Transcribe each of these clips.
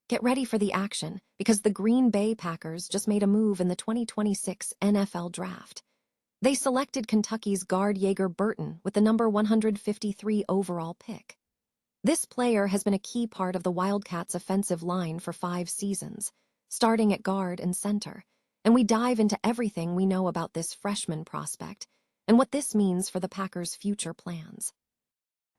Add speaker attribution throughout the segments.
Speaker 1: Get ready for the action because the Green Bay Packers just made a move in the 2026 NFL Draft. They selected Kentucky's guard Jager Burton with the number 153 overall pick. This player has been a key part of the Wildcats' offensive line for 5 seasons, starting at guard and center, and we dive into everything we know about this freshman prospect and what this means for the Packers' future plans.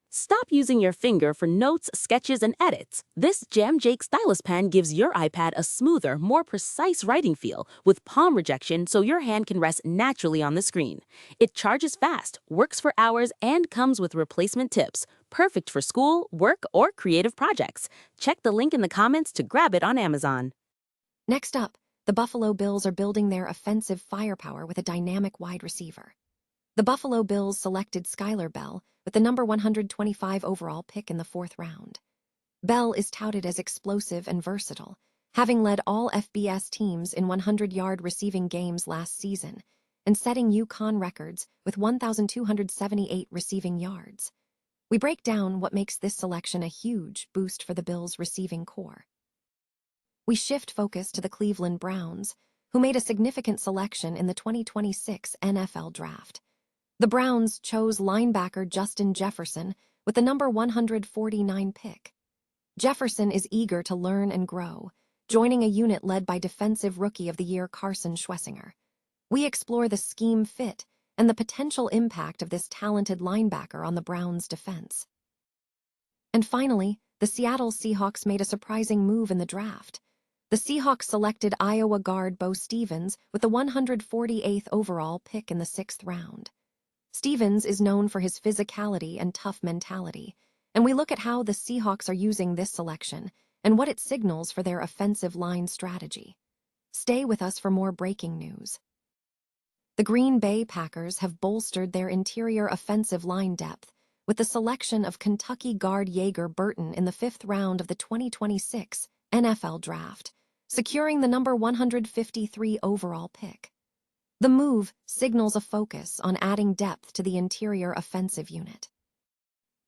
Speaker 2: Stop using your finger for notes, sketches, and edits. This Jam Jake stylus pen gives your iPad a smoother, more precise writing feel with palm rejection so your hand can rest naturally on the screen. It charges fast, works for hours, and comes with replacement tips. Perfect for school, work, or creative projects. Check the link in the comments to grab it on Amazon.
Speaker 1: Next up, the Buffalo Bills are building their offensive firepower with a dynamic wide receiver. The Buffalo Bills selected Skyler Bell with the number 125 overall pick in the 4th round. Bell is touted as explosive and versatile, having led all FBS teams in 100-yard receiving games last season and setting UConn records with 1,278 receiving yards. We break down what makes this selection a huge boost for the Bills' receiving core. We shift focus to the Cleveland Browns, who made a significant selection in the 2026 NFL Draft. The Browns chose linebacker Justin Jefferson with the number 149 pick. Jefferson is eager to learn and grow, joining a unit led by Defensive Rookie of the Year Carson Schwessinger. We explore the scheme fit and the potential impact of this talented linebacker on the Browns' defense. And finally, the Seattle Seahawks made a surprising move in the draft. The Seahawks selected Iowa guard Beau Stephens with the 148th overall pick in the 6th round. Stephens is known for his physicality and tough mentality, and we look at how the Seahawks are using this selection and what it signals for their offensive line strategy. Stay with us for more breaking news. The Green Bay Packers have bolstered their interior offensive line depth with the selection of Kentucky guard Jager Burton in the 5th round of the 2026 NFL Draft, securing the number 153 overall pick. The move signals a focus on adding depth to the interior offensive unit.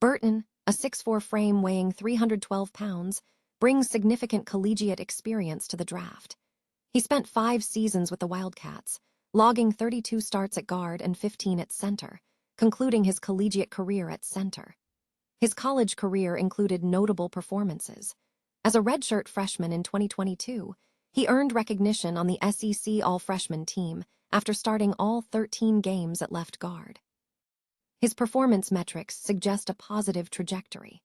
Speaker 1: Burton, a 6'4" frame weighing 312 pounds, brings significant collegiate experience to the draft. He spent 5 seasons with the Wildcats, logging 32 starts at guard and 15 at center, concluding his collegiate career at center. His college career included notable performances. As a redshirt freshman in 2022, he earned recognition on the SEC All-Freshman team after starting all 13 games at left guard. His performance metrics suggest a positive trajectory.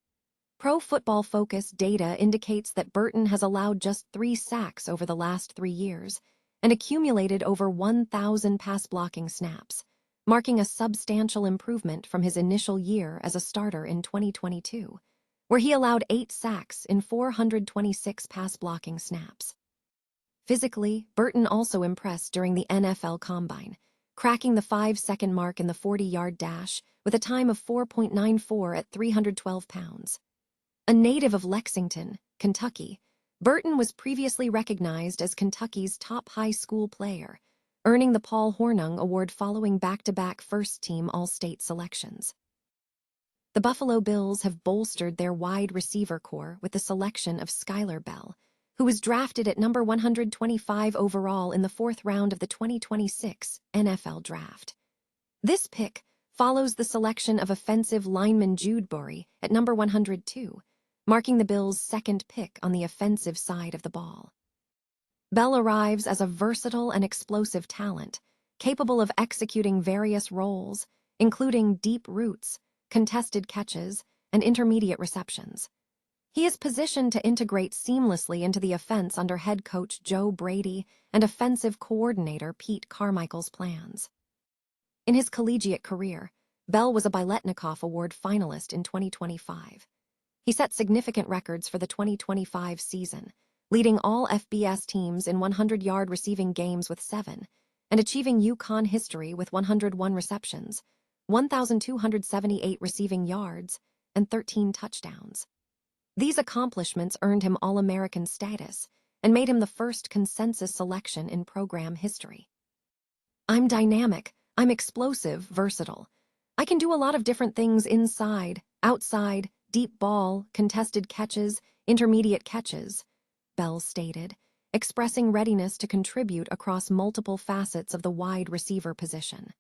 Speaker 1: Pro Football Focus data indicates that Burton has allowed just 3 sacks over the last 3 years and accumulated over 1,000 pass-blocking snaps, marking a substantial improvement from his initial year as a starter in 2022, where he allowed 8 sacks in 426 pass-blocking snaps. Physically, Burton also impressed during the NFL Combine, cracking the 5-second mark in the 40-yard dash with a time of 4.94 at 312 pounds. A native of Lexington, Kentucky, Burton was previously recognized as Kentucky's top high school player, earning the Paul Hornung Award following back-to-back first-team All-State selections. The Buffalo Bills have bolstered their wide receiver core with the selection of Skyler Bell, who was drafted at number 125 overall in the 4th round of the 2026 NFL Draft. This pick follows the selection of offensive lineman Jude Burry at number 102, marking the Bills' 2nd pick on the offensive side of the ball. Bell arrives as a versatile and explosive talent, capable of executing various roles, including deep routes, contested catches, and intermediate receptions. He is positioned to integrate seamlessly into the offense under head coach Joe Brady and offensive coordinator Pete Carmichael's plans. In his collegiate career, Bell was a Biletnikoff Award finalist in 2025. He set significant records for the 2025 season, leading all FBS teams in 100-yard receiving games with 7, and achieving UConn history with 101 receptions, 1,278 receiving yards, and 13 touchdowns. These accomplishments earned him All-American status and made him the first consensus selection in program history. I'm dynamic, I'm explosive, versatile. I can do a lot of different things inside, outside, deep ball, contested catches, intermediate catches. Bell stated, expressing readiness to contribute across multiple facets of the wide receiver position.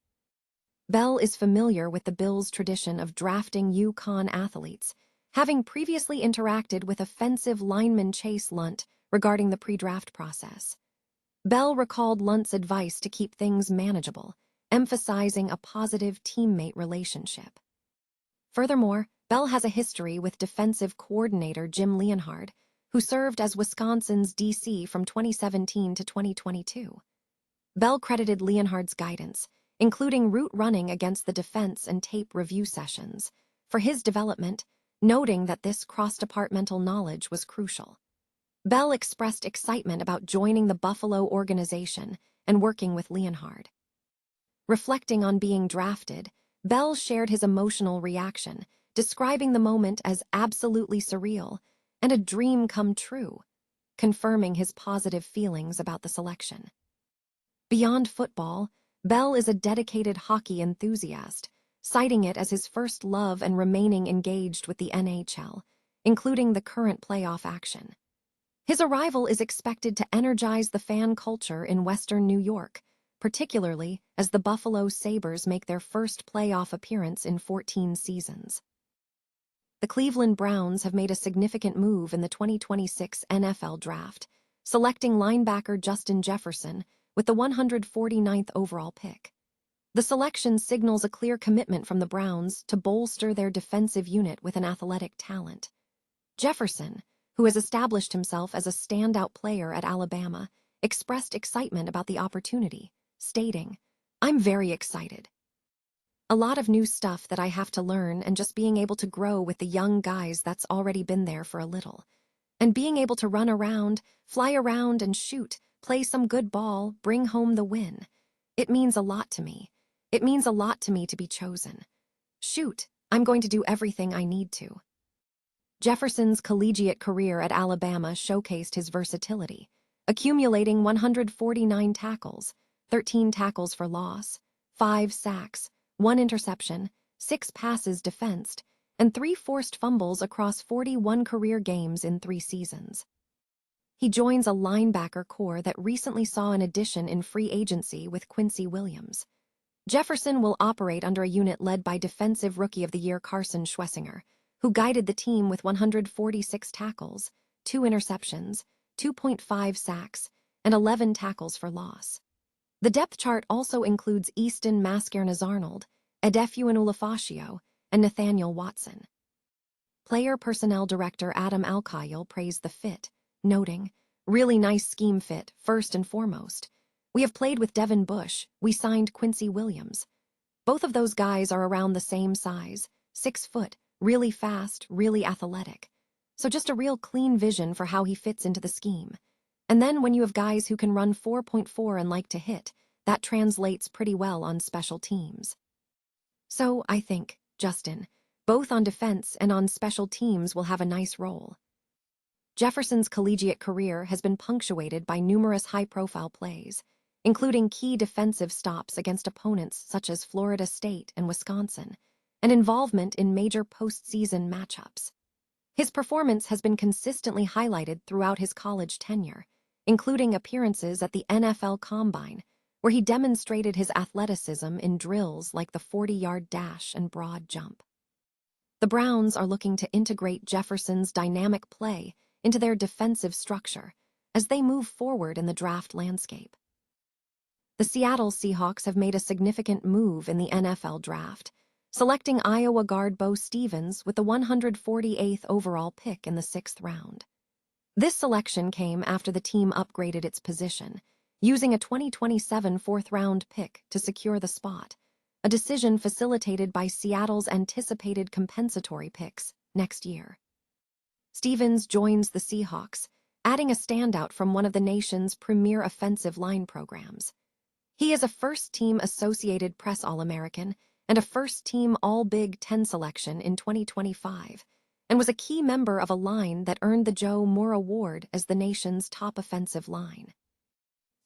Speaker 1: Bell is familiar with the Bills' tradition of drafting UConn athletes, having previously interacted with offensive lineman Chase Lunt regarding the pre-draft process. Bell recalled Lunt's advice to keep things manageable, emphasizing a positive teammate relationship. Furthermore, Bell has a history with defensive coordinator Jim Leonhard, who served as Wisconsin's DC from 2017 to 2022. Bell credited Leonhard's guidance, including route running against the defense and tape review sessions, for his development, noting that this cross-departmental knowledge was crucial. Bell expressed excitement about joining the Buffalo organization and working with Leonhard. Reflecting on being drafted, Bell shared his emotional reaction, describing the moment as absolutely surreal and a dream come true, confirming his positive feelings about the selection. Beyond football, Bell is a dedicated hockey enthusiast, citing it as his first love and remaining engaged with the NHL, including the current playoff action. His arrival is expected to energize the fan culture in Western New York, particularly as the Buffalo Sabres make their first playoff appearance in 14 seasons. The Cleveland Browns have made a significant move in the 2026 NFL Draft, selecting linebacker Justin Jefferson with the 149th overall pick. The selection signals a clear commitment from the Browns to bolster their defensive unit with an athletic talent. Jefferson, who has established himself as a standout player at Alabama, expressed excitement about the opportunity, stating, "I'm very excited. A lot of new stuff that I have to learn and just being able to grow with the young guys that's already been there for a little. And being able to run around, fly around and shoot, play some good ball, bring home the win. It means a lot to me. It means a lot to me to be chosen. Shoot, I'm going to do everything I need to." Jefferson's collegiate career at Alabama showcased his versatility, accumulating 149 tackles, 13 tackles for loss, 5 sacks, 1 interception, 6 passes defensed, and 3 forced fumbles across 41 career games in 3 seasons. He joins a linebacker core that recently saw an addition in free agency with Quincy Williams. Jefferson will operate under a unit led by Defensive Rookie of the Year Carson Schwessinger, who guided the team with 146 tackles, 2 interceptions, 2.5 sacks, and 11 tackles for loss. The depth chart also includes Easton Mascarenhas-Arnold, Edefuan Ulafashio, and Nathaniel Watson. Player Personnel Director Adam Alkayel praised the fit, noting, "Really nice scheme fit, first and foremost. We have played with Devin Bush, we signed Quincy Williams. Both of those guys are around the same size, 6 foot, really fast, really athletic. So just a real clean vision for how he fits into the scheme. And then when you have guys who can run 4.4 and like to hit, that translates pretty well on special teams. So I think, Justin, both on defense and on special teams will have a nice role." Jefferson's collegiate career has been punctuated by numerous high-profile plays, including key defensive stops against opponents such as Florida State and Wisconsin, and involvement in major postseason matchups. His performance has been consistently highlighted throughout his college tenure, including appearances at the NFL Combine, where he demonstrated his athleticism in drills like the 40-yard dash and broad jump. The Browns are looking to integrate Jefferson's dynamic play into their defensive structure as they move forward in the draft landscape. The Seattle Seahawks have made a significant move in the NFL Draft, selecting Iowa guard Beau Stephens with the 148th overall pick in the 6th round. This selection came after the team upgraded its position, using a 2027 4th-round pick to secure the spot, a decision facilitated by Seattle's anticipated compensatory picks next year. Stephens joins the Seahawks, adding a standout from one of the nation's premier offensive line programs. He is a first-team Associated Press All-American and a first-team All-Big Ten selection in 2025, and was a key member of a line that earned the Joe Moore Award as the nation's top offensive line.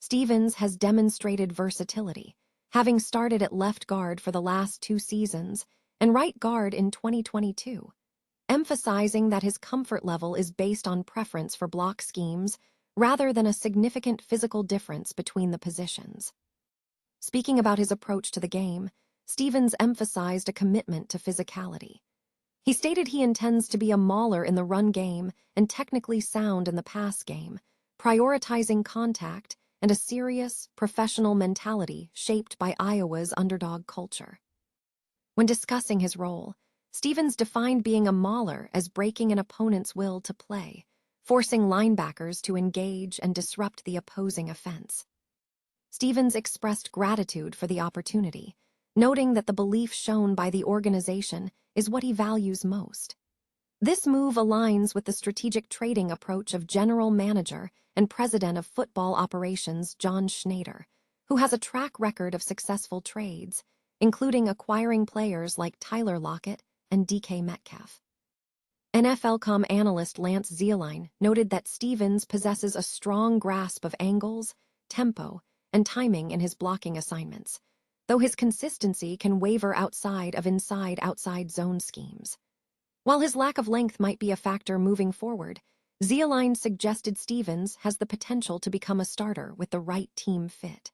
Speaker 1: Stephens has demonstrated versatility, having started at left guard for the last 2 seasons and right guard in 2022. emphasizing that his comfort level is based on preference for block schemes rather than a significant physical difference between the positions. Speaking about his approach to the game, Stephens emphasized a commitment to physicality. He stated he intends to be a mauler in the run game and technically sound in the pass game, prioritizing contact and a serious, professional mentality shaped by Iowa's underdog culture. When discussing his role, Stephens defined being a mauler as breaking an opponent's will to play, forcing linebackers to engage and disrupt the opposing offense. Stephens expressed gratitude for the opportunity, noting that the belief shown by the organization is what he values most. This move aligns with the strategic trading approach of general manager and president of football operations John Schneider, who has a track record of successful trades, including acquiring players like Tyler Lockett and DK Metcalf. NFL.com analyst Lance Zierlein noted that Stephens possesses a strong grasp of angles, tempo, and timing in his blocking assignments, though his consistency can waver outside of inside-outside zone schemes. While his lack of length might be a factor moving forward, Zierlein suggested Stephens has the potential to become a starter with the right team fit.